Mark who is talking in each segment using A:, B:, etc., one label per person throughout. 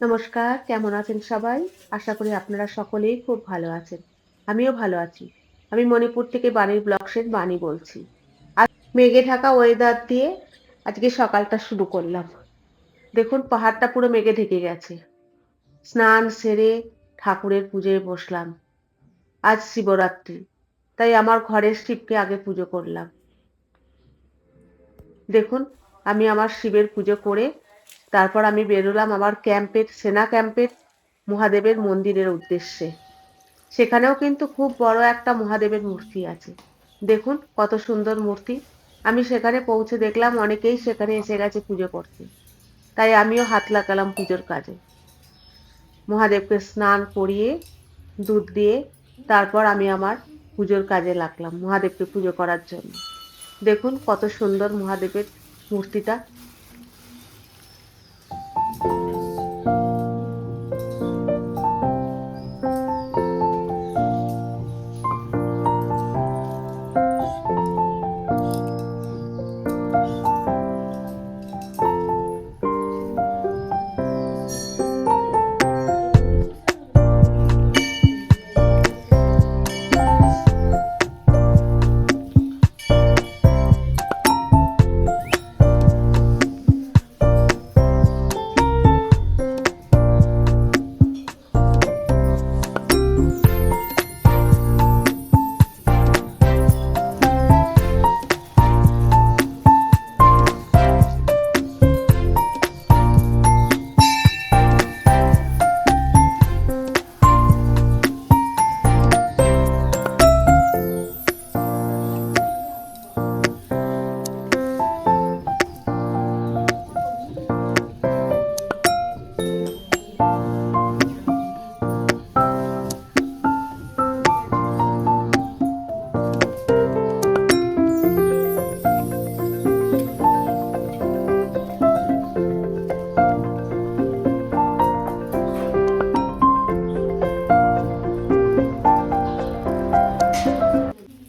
A: নমস্কার, কেমন আছেন সবাই? আশা করি আপনারা সকলেই খুব ভালো আছেন। আমিও ভালো আছি। আমি মণিপুর থেকে বাণীর ব্লগসের বাণী বলছি। মেঘে ঢাকা ওয়েদার দিয়ে আজকে সকালটা শুরু করলাম। দেখুন পাহাড়টা পুরো মেঘে ঢেকে গেছে। স্নান সেরে ঠাকুরের পুজোয় বসলাম। আজ শিবরাত্রি। তাই আমার ঘরের শিবকে আগে পুজো করলাম। দেখুন আমি আমার শিবের পুজো করে তারপর আমি বেরোলাম আমার সেনা ক্যাম্পের মহাদেবের মন্দিরের উদ্দেশ্যে। সেখানেও কিন্তু খুব বড় একটা মহাদেবের মূর্তি আছে। দেখুন কত সুন্দর মূর্তি। আমি সেখানে পৌঁছে দেখলাম অনেকেই সেখানে এসে গেছে পুজো করতে। তাই আমিও হাত লাগালাম পুজোর কাজে। মহাদেবকে স্নান করিয়ে দুধ দিয়ে তারপর আমি আমার পুজোর কাজে লাগলাম মহাদেবকে পুজো করার জন্য। দেখুন কত সুন্দর মহাদেবের মূর্তিটা।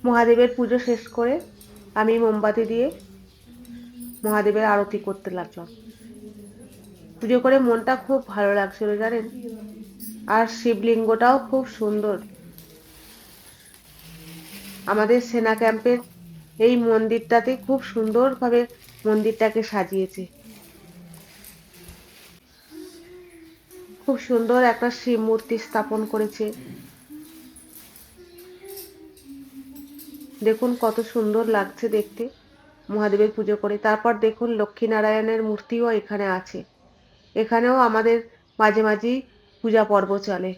A: মহাদেবের পুজো শেষ করে আমি মোমবাতি দিয়ে মহাদেবের আরতি করতে লাগলাম। পুজো করে মনটা খুব ভালো লাগছিল জানেন। আর শিবলিঙ্গটাও খুব সুন্দর। আমাদের সেনা ক্যাম্পের এই মন্দিরটাতে খুব সুন্দরভাবে মন্দিরটাকে সাজিয়েছে। খুব সুন্দর একটা শিব মূর্তি স্থাপন করেছে। দেখুন কত সুন্দর লাগছে দেখতে মহাদেবের পুজো করে। তারপর দেখুন লক্ষ্মীনারায়ণের মূর্তিও এখানে আছে। এখানেও আমাদের মাঝে মাঝেই পূজা পর্ব চলে।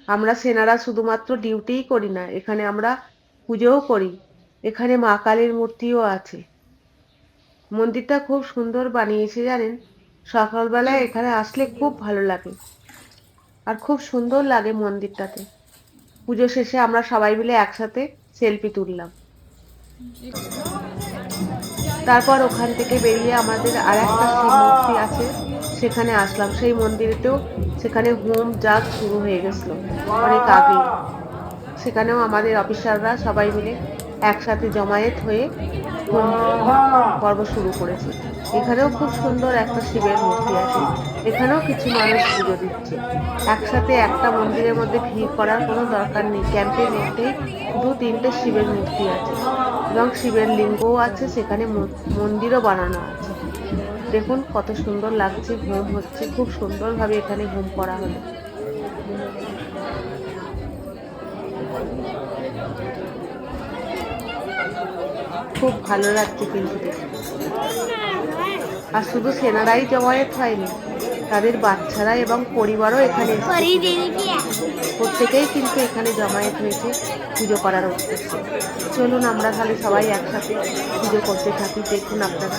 A: আমরা সেনারা শুধুমাত্র ডিউটিই করি না, এখানে আমরা পুজোও করি। এখানে মা কালীর মূর্তিও আছে। মন্দিরটা খুব সুন্দর বানিয়েছে জানেন। সকালবেলায় এখানে আসলে খুব ভালো লাগে। আর খুব সুন্দর লাগে মন্দিরটাতে। পুজো শেষে আমরা সবাই মিলে একসাথে সেলফি তুললাম। তারপর ওখান থেকে বেরিয়ে আমাদের আরেকটা শিব মূর্তি আছে, সেখানে আসলাম। সেই মন্দিরেতেও সেখানে হোম যাগ শুরু হয়ে গেছিল অনেক আগেই। সেখানেও আমাদের অফিসাররা সবাই মিলে একসাথে জমায়েত হয়ে হোম পর্ব শুরু করেছে। এখানেও খুব সুন্দর একটা শিবের মূর্তি আছে। এখানেও কিছু মানুষ পুজো দিচ্ছে। একসাথে একটা মন্দিরের মধ্যে ভিড় করার কোনো দরকার নেই। ক্যাম্পের মধ্যেই 2-3টে শিবের মূর্তি আছে এবং শিবের লিঙ্গও আছে, সেখানে মন্দিরও বানানো আছে। দেখুন কত সুন্দর লাগছে, হোম হচ্ছে। খুব সুন্দরভাবে এখানে হোম করা হলো। খুব ভালো লাগছে কিন্তু দেখতে। আর শুধু সেনারাই জমায়েত হয়নি, তাদের বাচ্চারা এবং পরিবারও এখানে এসেছে। প্রত্যেকেই কিন্তু এখানে জমায়েত হয়েছে পুজো করার উদ্দেশ্যে। চলুন আমরা তাহলে সবাই একসাথে পুজো করতে থাকি। দেখুন আপনারা।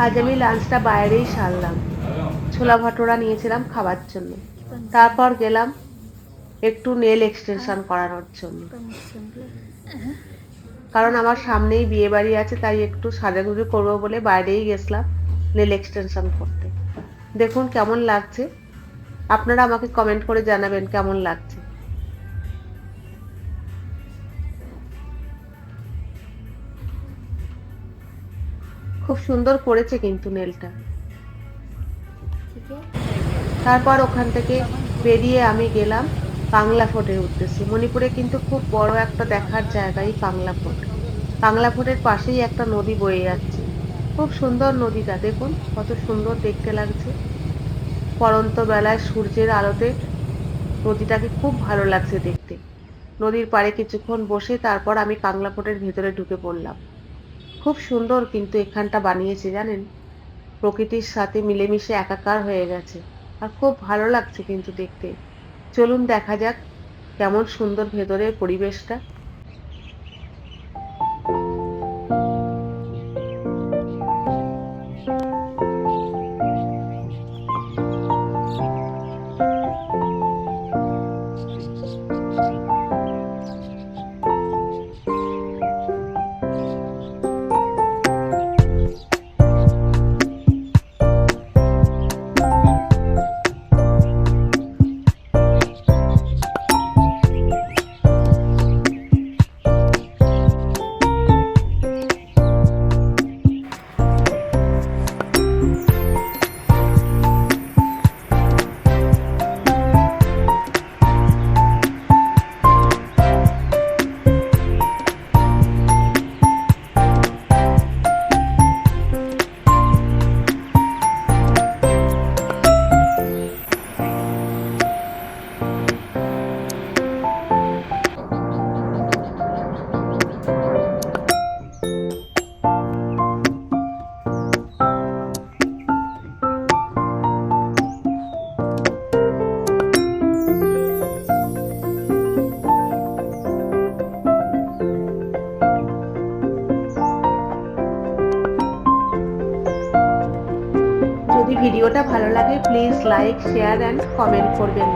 A: আজ আমি লাঞ্চটা বাইরেই সারলাম। ছোলা ভাটোরা নিয়েছিলাম খাবার জন্য। তারপর গেলাম একটু নেল এক্সটেনশন করানোর জন্য। কারণ আমার সামনেই বিয়ে বাড়ি আছে, তাই একটু সাজুগুজু করবো বলে বাইরেই গেছিলাম নেল এক্সটেনশন করতে। দেখুন কেমন লাগছে, আপনারা আমাকে কমেন্ট করে জানাবেন কেমন লাগছে। খুব সুন্দর করেছে কিন্তু নেলটা। তারপর ওখান থেকে বেরিয়ে আমি গেলাম কাংলা ফোর্টের উদ্দেশ্যে। মণিপুরে কিন্তু খুব বড় একটা দেখার জায়গা এই কাংলা ফোর্ট। কাংলা ফোর্টের পাশেই একটা নদী বয়ে যাচ্ছে, খুব সুন্দর নদীটা, দেখুন কত সুন্দর দেখতে লাগছে। পড়ন্ত বেলায় সূর্যের আলোতে নদীটাকে খুব ভালো লাগছে দেখতে। নদীর পাড়ে কিছুক্ষণ বসে তারপর আমি কাংলা ফোর্টের ভেতরে ঢুকে পড়লাম। খুব সুন্দর কিন্তু এখানটা বানিয়েছে জানেন, প্রকৃতির সাথে মিলেমিশে একাকার হয়ে গেছে, আর খুব ভালো লাগছে কিন্তু দেখতে। চলুন দেখা যাক কেমন সুন্দর ভেতরের পরিবেশটা। যদি ভিডিওটা ভালো লাগে please like, share and comment করবেন।